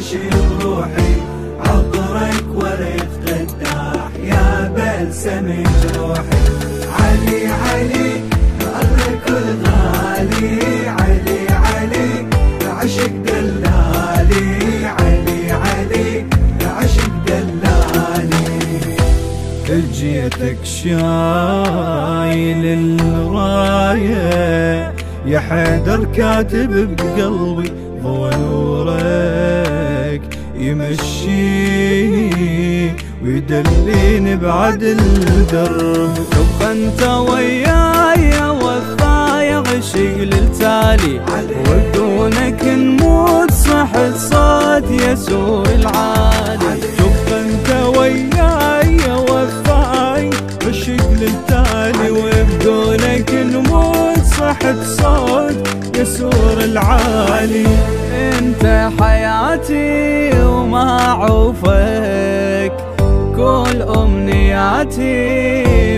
عايش بروحي، عطرك ورد قداح يا بلسم جروحي. علي علي الكل غالي، علي علي عشق دلالي، علي علي عشق دلالي. جيتك شايل الراية يا حيدر، كاتب بقلبي ضوء نورك يمشي ويدليني بعد الدرب. شوف انت وياي وفاي غشي للتالي، وبدونك نموت صحت صوت يسوع العالي. شوف انت وياي وفاي عشق للتالي، وبدونك نموت صحت صوت يسوع العالي. انت حياتي وما عوفك، كل امنياتي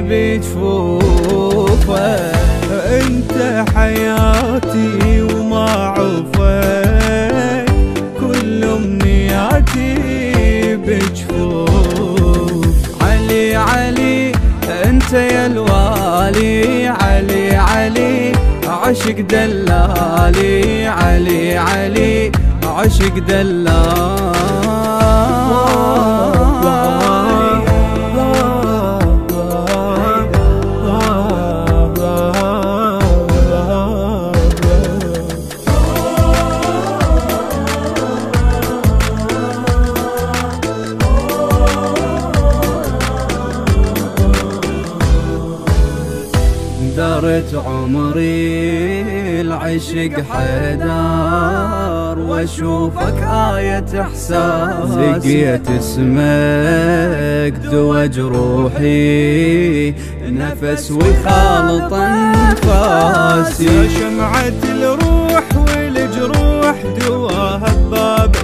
بجفوفك. انت حياتي وما عوفك، كل امنياتي بجفوف. علي علي انت يا الوالي، علي علي عشق دلالي، علي علي عشق دلالي. دارت عمري العشق حيدر، واشوفك آية احساس. لقيت اسمك دوا جروحي، نفس وخالط انفاسي. يا شمعة الروح والجروح دواها ببابك،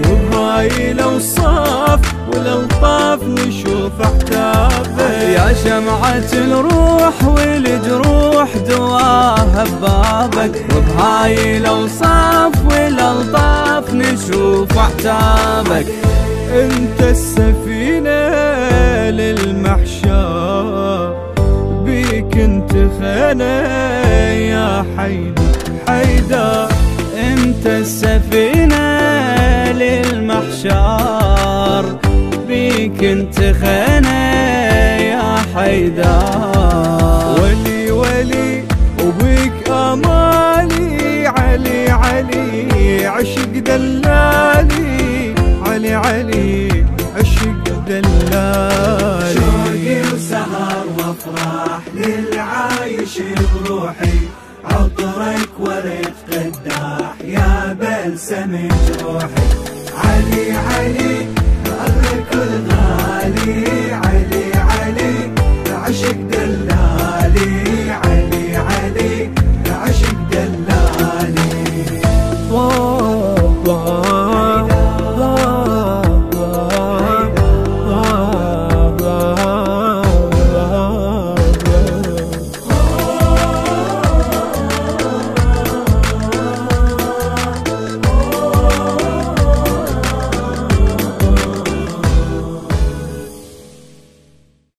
وبهاي الاوصاف والالطاف نشوف احتابك. يا شمعة الروح والجروح دواها ببابك، وبهاي الاوصاف والالطاف نشوف احتابك. انت السفينة للمحشر، بيك انت خانة يا حيدر. انت السفينة للمحشر، بيك انت خانة يا حيدر. ولي ولي وبيك امالي، علي علي عشق دلالي، علي علي عشق دلالي. شوقي وسهر وافراح للعايش بروحي، عطرك ورد قداح يا بلسم جروحي. علي علي الكل غالي، علي علي عشق